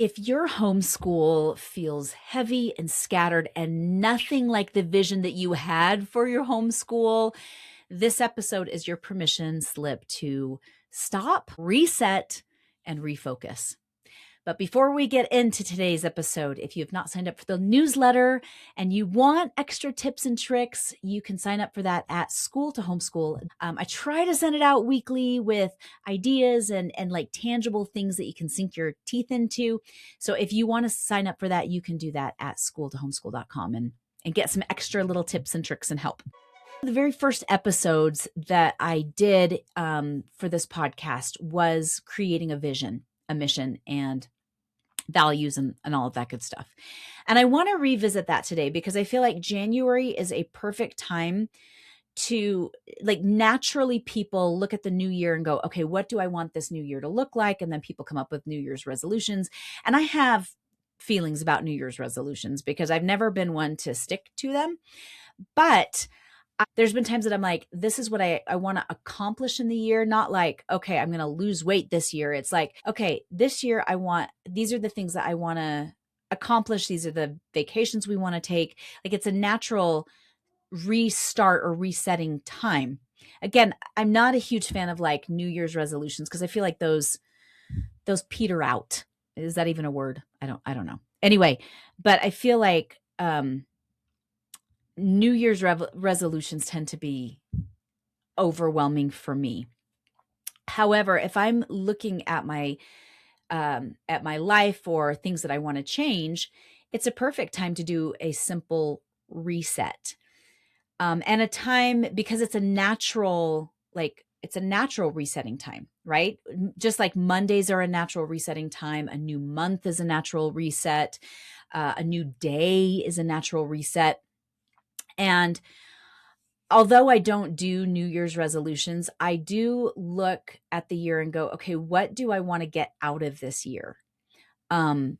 If your homeschool feels heavy and scattered and nothing like the vision that you had for your homeschool, this episode is your permission slip to stop, reset, and refocus. But before we get into today's episode, if you have not signed up for the newsletter and you want extra tips and tricks, you can sign up for that at School to Homeschool. I try to send it out weekly with ideas and like tangible things that you can sink your teeth into. So if you want to sign up for that, you can do that at schooltohomeschool.com and get some extra little tips and tricks and help. The very first episodes that I did for this podcast was creating a vision, a mission, and values and all of that good stuff. And I want to revisit that today because I feel like January is a perfect time to, like, naturally people look at the new year and go, okay, what do I want this new year to look like? And then people come up with New Year's resolutions. And I have feelings about New Year's resolutions because I've never been one to stick to them. But there's been times that I'm like, this is what I want to accomplish in the year. Not like, okay, I'm going to lose weight this year. It's like, okay, this year these are the things that I want to accomplish. These are the vacations we want to take. Like, it's a natural restart or resetting time. Again, I'm not a huge fan of like New Year's resolutions because I feel like those peter out. Is that even a word? I don't know. Anyway, but I feel like, New Year's resolutions tend to be overwhelming for me. However, if I'm looking at my life or things that I want to change, it's a perfect time to do a simple reset. And a time, because it's a natural resetting time, right? Just like Mondays are a natural resetting time, a new month is a natural reset, a new day is a natural reset. And although I don't do New Year's resolutions, I do look at the year and go, okay, what do I want to get out of this year? And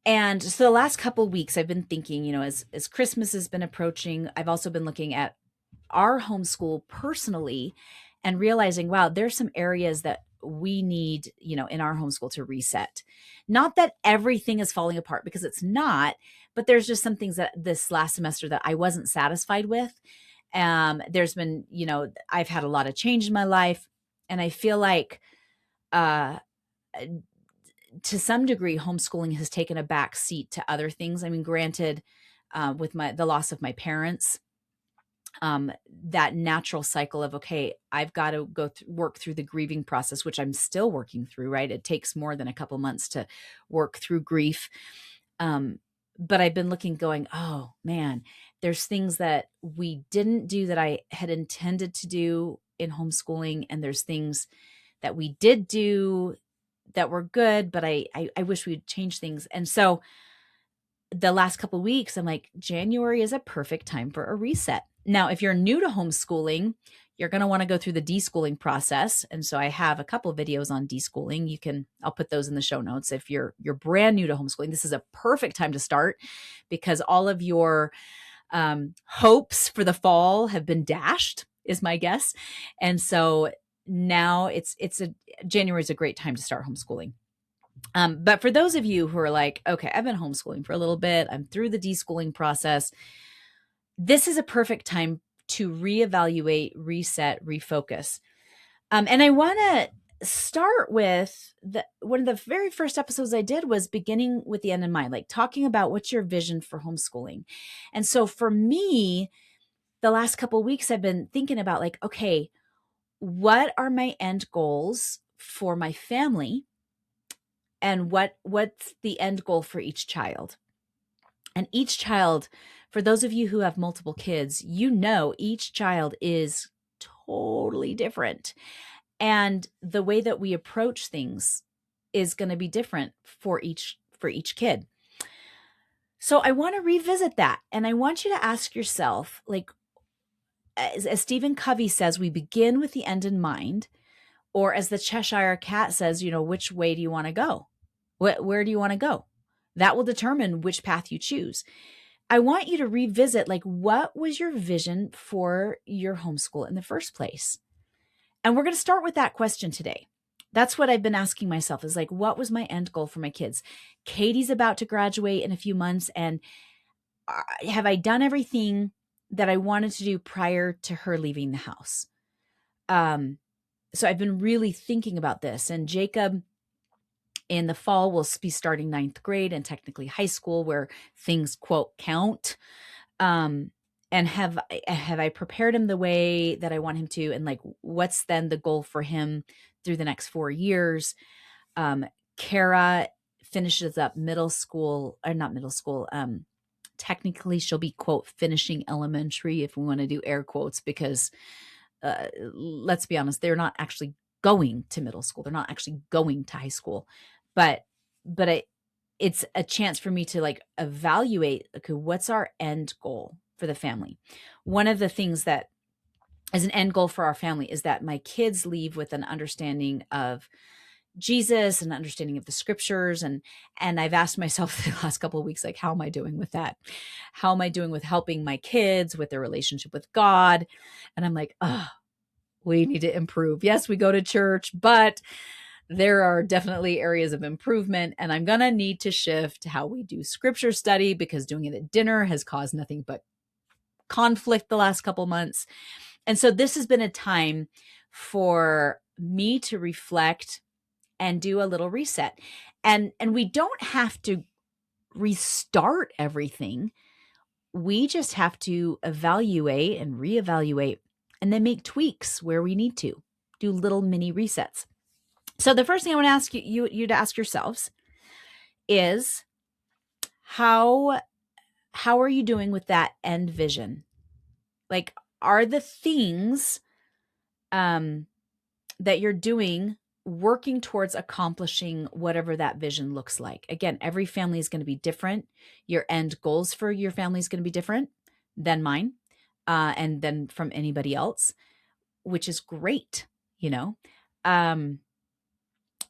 so the last couple of weeks I've been thinking, as Christmas has been approaching, I've also been looking at our homeschool personally and realizing, wow, there's some areas that we need, in our homeschool to reset. Not that everything is falling apart, because it's not, but there's just some things that this last semester that I wasn't satisfied with. There's been, I've had a lot of change in my life, and I feel like, to some degree, homeschooling has taken a back seat to other things. I mean, granted, with the loss of my parents, that natural cycle of, okay, I've got to work through the grieving process, which I'm still working through, right? It takes more than a couple months to work through grief. But I've been going, oh man, there's things that we didn't do that I had intended to do in homeschooling. And there's things that we did do that were good, but I wish we'd change things. And so the last couple of weeks, I'm like, January is a perfect time for a reset. Now, if you're new to homeschooling, you're going to want to go through the deschooling process. And so I have a couple of videos on deschooling. I'll put those in the show notes. If you're brand new to homeschooling, this is a perfect time to start, because all of your hopes for the fall have been dashed, is my guess. And so now January is a great time to start homeschooling. But for those of you who are like, okay, I've been homeschooling for a little bit, I'm through the deschooling process, this is a perfect time to reevaluate, reset, refocus. And I want to start with one of the very first episodes I did was beginning with the end in mind, like talking about what's your vision for homeschooling. And so for me, the last couple of weeks, I've been thinking about like, okay, what are my end goals for my family? And what's the end goal for each child? And each child, for those of you who have multiple kids, each child is totally different. And the way that we approach things is going to be different for each kid. So I want to revisit that. And I want you to ask yourself, like, as Stephen Covey says, we begin with the end in mind. Or as the Cheshire Cat says, which way do you want to go? Where do you want to go? That will determine which path you choose. I want you to revisit, like, what was your vision for your homeschool in the first place? And we're going to start with that question today. That's what I've been asking myself, is like, what was my end goal for my kids? Katie's about to graduate in a few months. And have I done everything that I wanted to do prior to her leaving the house? So I've been really thinking about this. And Jacob in the fall will be starting ninth grade and technically high school, where things, quote, count. Um, and have I prepared him the way that I want him to? And like, what's then the goal for him through the next 4 years? Kara finishes up middle school, or not middle school. Technically she'll be, quote, finishing elementary, if we want to do air quotes, because let's be honest, they're not actually going to middle school. They're not actually going to high school, but it's a chance for me to like evaluate, okay, what's our end goal for the family? One of the things that is an end goal for our family is that my kids leave with an understanding of Jesus and understanding of the scriptures. And I've asked myself the last couple of weeks, like, how am I doing with that? How am I doing with helping my kids with their relationship with God? And I'm like, oh, we need to improve. Yes, we go to church, but there are definitely areas of improvement. And I'm going to need to shift how we do scripture study, because doing it at dinner has caused nothing but conflict the last couple months. And so this has been a time for me to reflect and do a little reset. And we don't have to restart everything. We just have to evaluate and reevaluate, and then make tweaks where we need to do little mini resets. So the first thing I want to ask you to ask yourselves is, how are you doing with that end vision? Like, are the things that you're doing working towards accomplishing whatever that vision looks like? Again, every family is going to be different. Your end goals for your family is going to be different than mine, and then from anybody else, which is great, you know?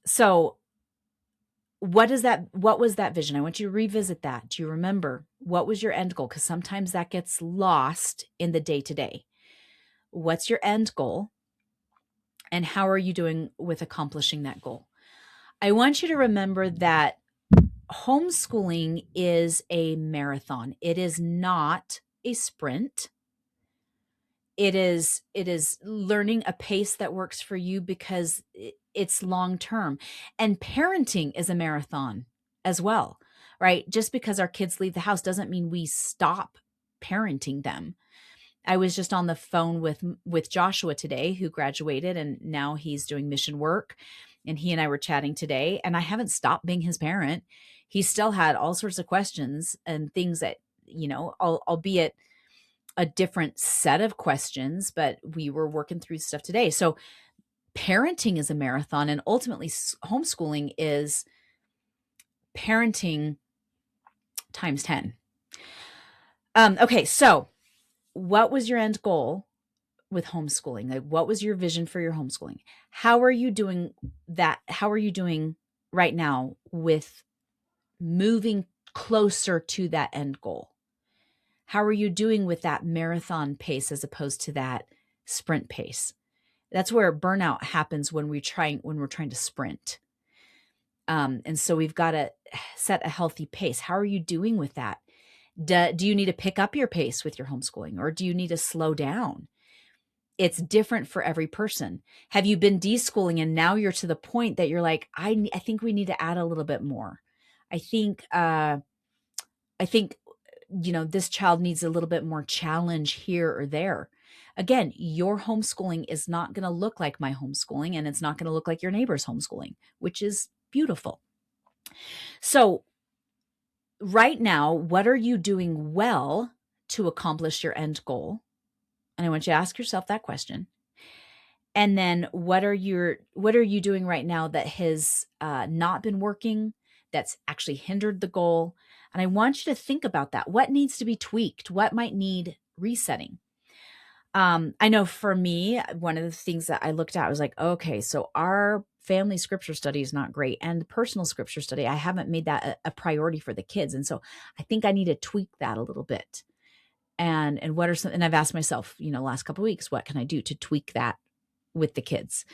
So what was that vision? I want you to revisit that. Do you remember what was your end goal? Because sometimes that gets lost in the day-to-day. What's your end goal? And how are you doing with accomplishing that goal? I want you to remember that homeschooling is a marathon. It is not a sprint. It is learning a pace that works for you, because it's long term. And parenting is a marathon as well, right? Just because our kids leave the house doesn't mean we stop parenting them. I was just on the phone with Joshua today, who graduated and now he's doing mission work. And he and I were chatting today, and I haven't stopped being his parent. He still had all sorts of questions and things that, albeit a different set of questions, but we were working through stuff today. So parenting is a marathon, and ultimately homeschooling is parenting times 10. Okay. So what was your end goal with homeschooling? Like, what was your vision for your homeschooling? How are you doing that? How are you doing right now with moving closer to that end goal? How are you doing with that marathon pace as opposed to that sprint pace? That's where burnout happens when we're trying to sprint. And so we've got to set a healthy pace. How are you doing with that? Do you need to pick up your pace with your homeschooling, or do you need to slow down? It's different for every person. Have you been deschooling and now you're to the point that you're like, I think we need to add a little bit more. I think, this child needs a little bit more challenge here or there. Again, your homeschooling is not going to look like my homeschooling, and it's not going to look like your neighbor's homeschooling, which is beautiful. So right now, what are you doing well to accomplish your end goal? And I want you to ask yourself that question. And then what are you doing right now that has not been working, that's actually hindered the goal? And I want you to think about that. What needs to be tweaked? What might need resetting? I know for me, one of the things that I looked at was like, okay, so our family scripture study is not great. And the personal scripture study, I haven't made that a priority for the kids. And so I think I need to tweak that a little bit. And what are some, and I've asked myself, last couple of weeks, what can I do to tweak that with the kids?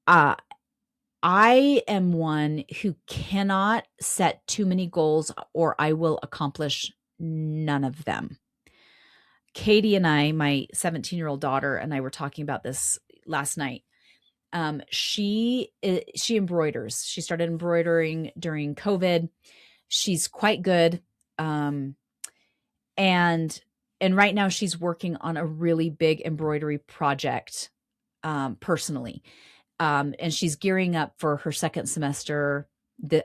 Uh, I am one who cannot set too many goals or I will accomplish none of them. Katie and I, my 17-year-old daughter, and I were talking about this last night. She embroiders. She started embroidering during COVID. She's quite good. Um, and and right now she's working on a really big embroidery project personally. And she's gearing up for her second semester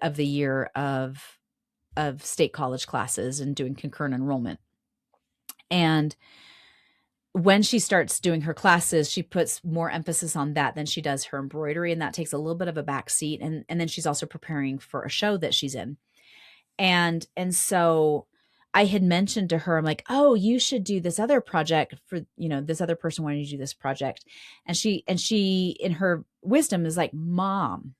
of the year of state college classes and doing concurrent enrollment. And when she starts doing her classes, she puts more emphasis on that than she does her embroidery, and that takes a little bit of a back seat. And then she's also preparing for a show that she's in. And so I had mentioned to her, I'm like, oh, you should do this other project for, this other person wanted to do this project. And she in her wisdom is like, Mom,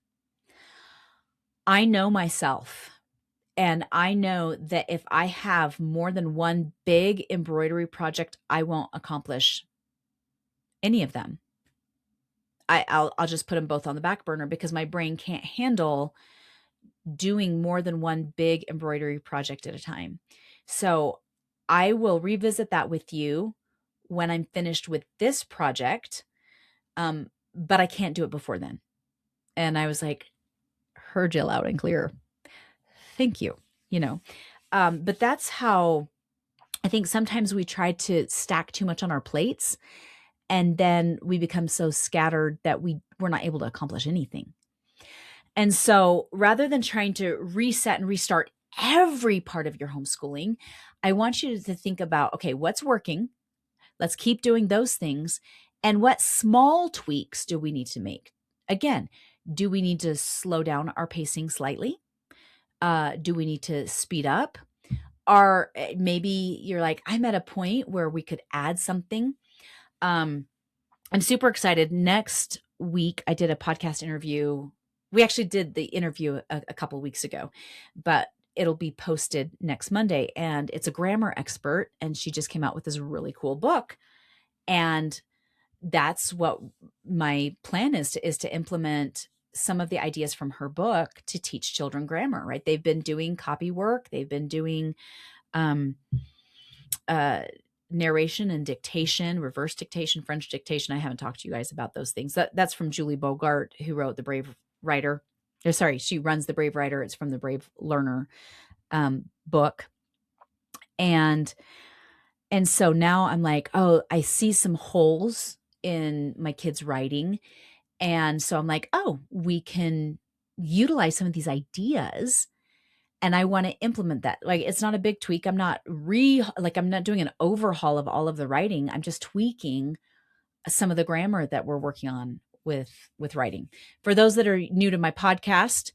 I know myself. And I know that if I have more than one big embroidery project, I won't accomplish any of them. I'll just put them both on the back burner because my brain can't handle doing more than one big embroidery project at a time. So I will revisit that with you when I'm finished with this project. But I can't do it before then. And I was like, heard you loud and clear. Thank you. But that's how I think sometimes we try to stack too much on our plates and then we become so scattered that we're not able to accomplish anything. And so rather than trying to reset and restart every part of your homeschooling, I want you to think about, okay, what's working? Let's keep doing those things. And what small tweaks do we need to make? Again, do we need to slow down our pacing slightly? Do we need to speed up? Or maybe you're like, I'm at a point where we could add something. I'm super excited. Next week, I did a podcast interview. We actually did the interview a couple weeks ago, but it'll be posted next Monday. And it's a grammar expert, and she just came out with this really cool book. And that's what my plan is to implement some of the ideas from her book to teach children grammar, right? They've been doing copy work. They've been doing um, narration and dictation, reverse dictation, French dictation. I haven't talked to you guys about those things. That's from Julie Bogart, who wrote The Brave Writer. Sorry, she runs The Brave Writer. It's from the Brave Learner book. And so now I'm like, oh, I see some holes in my kids' writing. And so I'm like, oh, we can utilize some of these ideas and I want to implement that. Like, it's not a big tweak. I'm not doing an overhaul of all of the writing. I'm just tweaking some of the grammar that we're working on with writing. For those that are new to my podcast,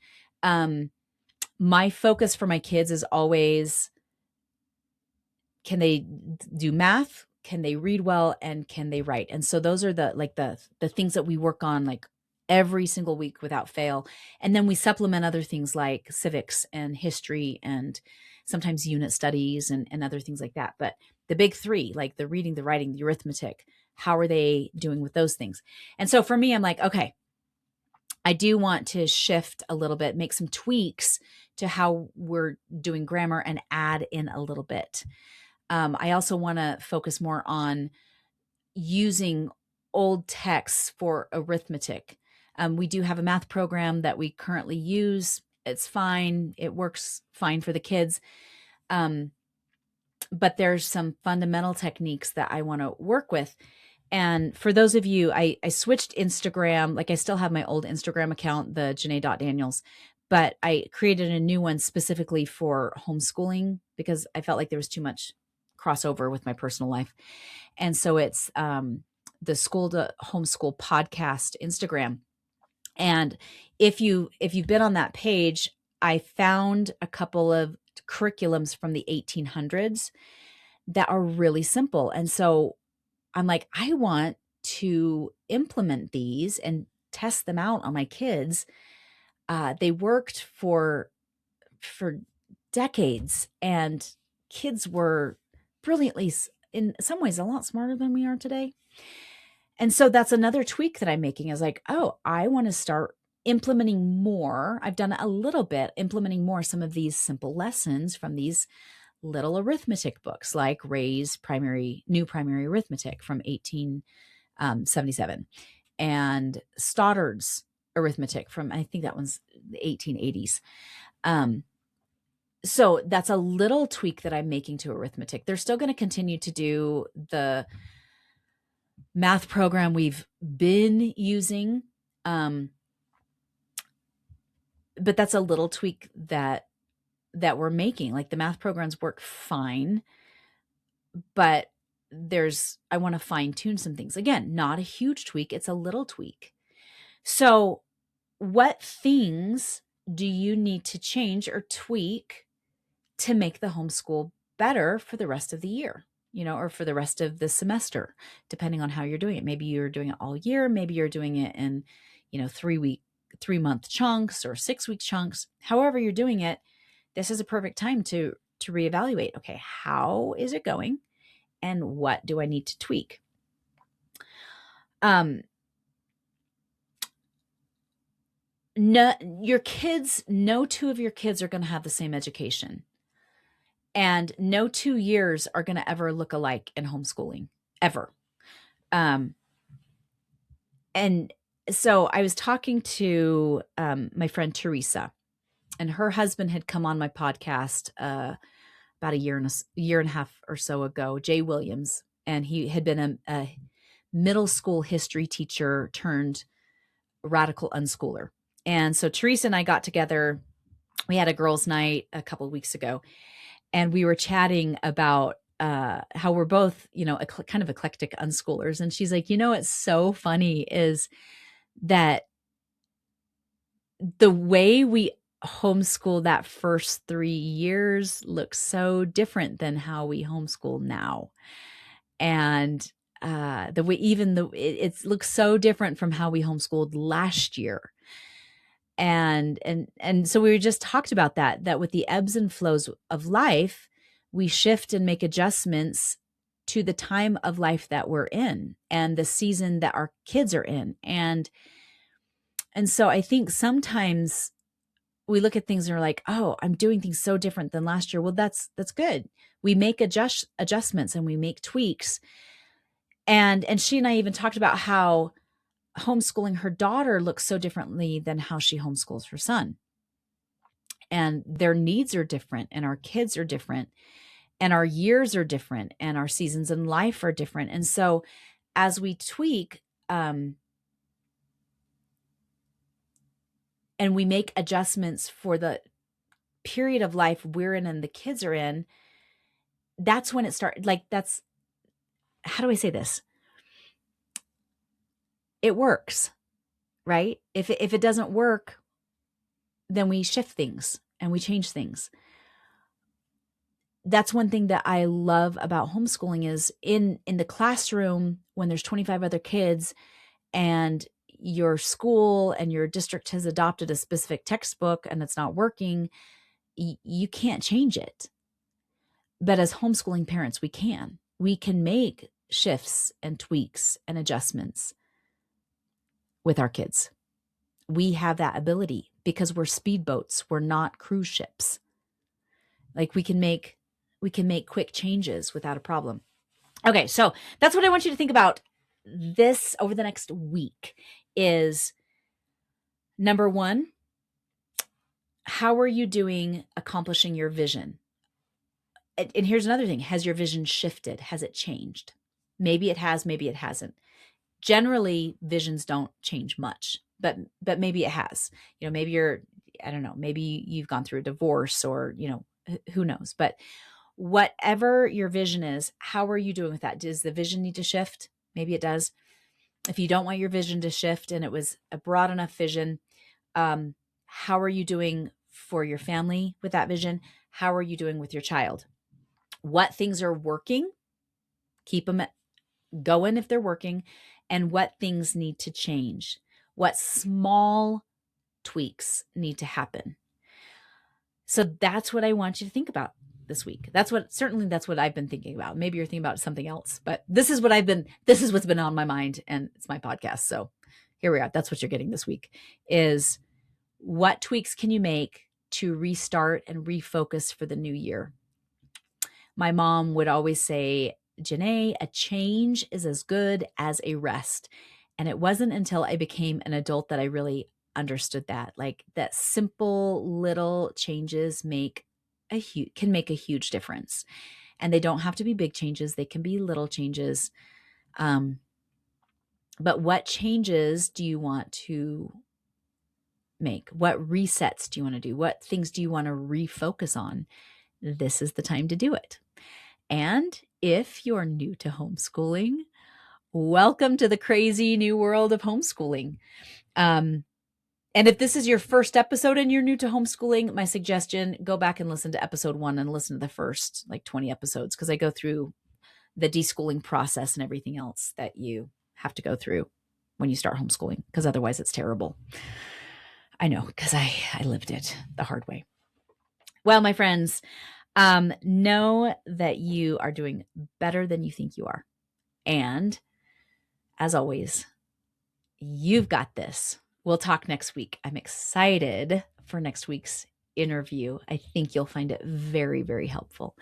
my focus for my kids is always, can they do math? Can they read well? And can they write? And so those are the things that we work on like every single week without fail. And then we supplement other things like civics and history and sometimes unit studies and other things like that. But the big three, like the reading, the writing, the arithmetic, how are they doing with those things? And so for me, I'm like, okay, I do want to shift a little bit, make some tweaks to how we're doing grammar and add in a little bit. I also want to focus more on using old texts for arithmetic. We do have a math program that we currently use. It's fine. It works fine for the kids. But there's some fundamental techniques that I want to work with. And for those of you, I switched Instagram. Like, I still have my old Instagram account, the Janae.Daniels, but I created a new one specifically for homeschooling because I felt like there was too much crossover with my personal life. And so it's the School to Homeschool podcast Instagram. And if you've been on that page, I found a couple of curriculums from the 1800s that are really simple. And so I'm like, I want to implement these and test them out on my kids. They worked for decades, and kids were brilliantly, in some ways, a lot smarter than we are today. And so that's another tweak that I'm making, is like, oh, I want to start implementing more. I've done a little bit, implementing more some of these simple lessons from these little arithmetic books, like Ray's New Primary Arithmetic from 1877, and Stoddard's Arithmetic from, I think that one's the 1880s. So that's a little tweak that I'm making to arithmetic. They're still going to continue to do the math program we've been using. But that's a little tweak that we're making. Like, the math programs work fine, but I want to fine tune some things. Again, not a huge tweak. It's a little tweak. So what things do you need to change or tweak to make the homeschool better for the rest of the year, or for the rest of the semester, depending on how you're doing it? Maybe you're doing it all year. Maybe you're doing it in, 3-month chunks or 6-week chunks. However you're doing it, this is a perfect time to reevaluate. Okay, how is it going? And what do I need to tweak? No, no two of your kids are going to have the same education. And no 2 years are going to ever look alike in homeschooling, ever. And so I was talking to my friend Teresa, and her husband had come on my podcast about a year and a half or so ago, Jay Williams, and he had been a middle school history teacher turned radical unschooler. And so Teresa and I got together. We had a girls' night a couple of weeks ago, and we were chatting about how we're both, kind of eclectic unschoolers. And she's like, it's so funny is that the way we homeschool that first 3 years looks so different than how we homeschool now. And the way it looks so different from how we homeschooled last year. And so we just talked about that with the ebbs and flows of life, we shift and make adjustments to the time of life that we're in and the season that our kids are in. And so I think sometimes we look at things and we're like, oh, I'm doing things so different than last year. Well, that's good. We make adjustments and we make tweaks. And she and I even talked about how homeschooling her daughter looks so differently than how she homeschools her son. And their needs are different, and our kids are different, and our years are different, and our seasons in life are different. And so as we tweak, and we make adjustments for the period of life we're in and the kids are in, that's when it started. Like, how do I say this? It works, right? If it doesn't work, then we shift things and we change things. That's one thing that I love about homeschooling is in the classroom, when there's 25 other kids and your school and your district has adopted a specific textbook and it's not working, you can't change it. But as homeschooling parents, we can make shifts and tweaks and adjustments with our kids. We have that ability because we're speedboats. We're not cruise ships. Like, we can make quick changes without a problem. Okay, so that's what I want you to think about this over the next week is, number one, how are you doing accomplishing your vision? And here's another thing. Has your vision shifted? Has it changed? Maybe it has, maybe it hasn't. Generally, visions don't change much, but maybe it has. Maybe I don't know, maybe you've gone through a divorce or, who knows. But whatever your vision is, how are you doing with that? Does the vision need to shift? Maybe it does. If you don't want your vision to shift and it was a broad enough vision, how are you doing for your family with that vision? How are you doing with your child? What things are working? Keep them going if they're working. And what things need to change? What small tweaks need to happen? So that's what I want you to think about this week? That's what I've been thinking about. Maybe you're thinking about something else, but this is what's been on my mind, and it's my podcast. So here we are. That's what you're getting this week is what tweaks can you make to restart and refocus for the new year? My mom would always say, Janae, a change is as good as a rest. And it wasn't until I became an adult that I really understood that. Like that simple little changes can make a huge difference. And they don't have to be big changes. They can be little changes. But what changes do you want to make? What resets do you want to do? What things do you want to refocus on? This is the time to do it. And if you're new to homeschooling, welcome to the crazy new world of homeschooling. And if this is your first episode and you're new to homeschooling, my suggestion, go back and listen to episode 1 and listen to the first 20 episodes, because I go through the deschooling process and everything else that you have to go through when you start homeschooling, because otherwise it's terrible. I know, because I lived it the hard way. Well, my friends, know that you are doing better than you think you are. And as always, you've got this. We'll talk next week. I'm excited for next week's interview. I think you'll find it very, very helpful.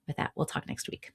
With that, we'll talk next week.